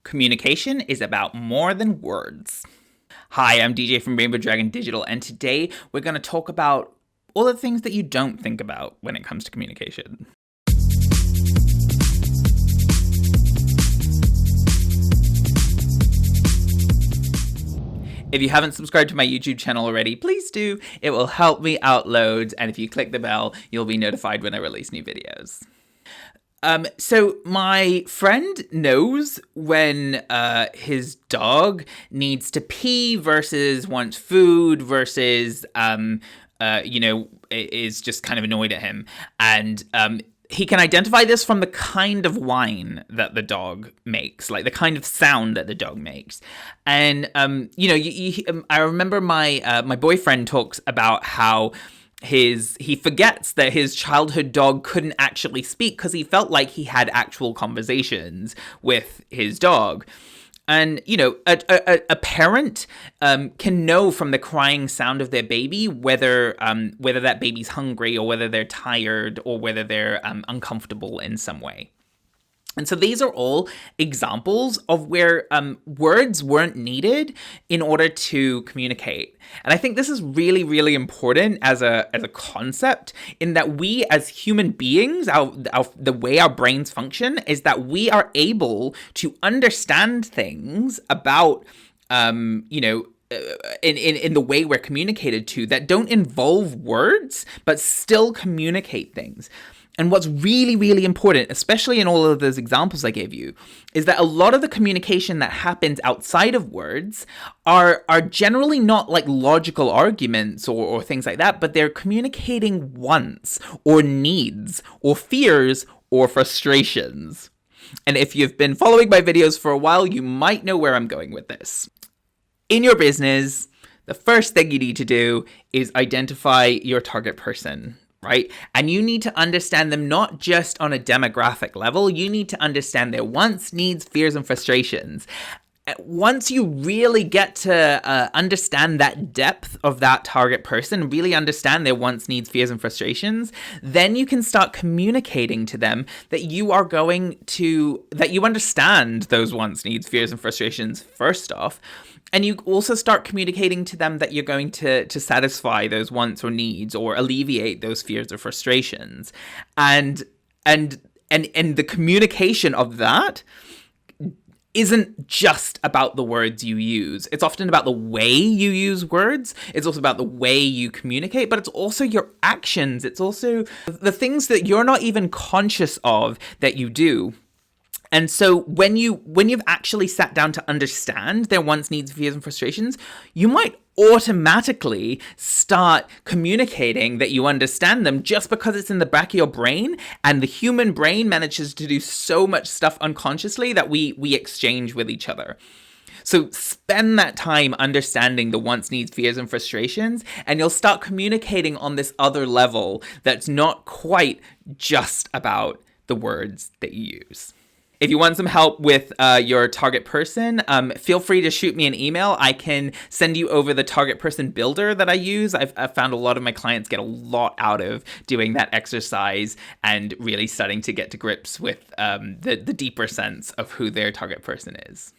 Communication is about more than words. Hi, I'm DJ from Rainbow Dragon Digital, and today we're going to talk about all the things that you don't think about when it comes to communication. If you haven't subscribed to my YouTube channel already, please do. It will help me out loads, and if you click the bell, you'll be notified when I release new videos. So my friend knows when his dog needs to pee versus wants food versus, is just kind of annoyed at him. And he can identify this from the kind of whine that the dog makes, like the kind of sound that the dog makes. And, I remember my boyfriend talks about how he forgets that his childhood dog couldn't actually speak because he felt like he had actual conversations with his dog. And, a parent can know from the crying sound of their baby whether that baby's hungry or whether they're tired or whether they're uncomfortable in some way. And so these are all examples of where words weren't needed in order to communicate. And I think this is really, really important as a concept in that we as human beings, the way our brains function is that we are able to understand things about, in the way we're communicated to that don't involve words, but still communicate things. And what's really, really important, especially in all of those examples I gave you, is that a lot of the communication that happens outside of words are generally not like logical arguments or things like that, but they're communicating wants or needs or fears or frustrations. And if you've been following my videos for a while, you might know where I'm going with this. In your business, the first thing you need to do is identify your target person. Right? And you need to understand them not just on a demographic level, you need to understand their wants, needs, fears, and frustrations. Once you really get to understand that depth of that target person, really understand their wants, needs, fears, and frustrations, then you can start communicating to them that you understand those wants, needs, fears, and frustrations first off. And you also start communicating to them that you're going to satisfy those wants or needs or alleviate those fears or frustrations. And the communication of that isn't just about the words you use. It's often about the way you use words. It's also about the way you communicate, but it's also your actions. It's also the things that you're not even conscious of that you do. And so when you've actually sat down to understand their wants, needs, fears, and frustrations, you might automatically start communicating that you understand them just because it's in the back of your brain, and the human brain manages to do so much stuff unconsciously that we exchange with each other. So spend that time understanding the wants, needs, fears, and frustrations, and you'll start communicating on this other level that's not quite just about the words that you use. If you want some help with your target person, feel free to shoot me an email. I can send you over the target person builder that I use. I've found a lot of my clients get a lot out of doing that exercise and really starting to get to grips with the deeper sense of who their target person is.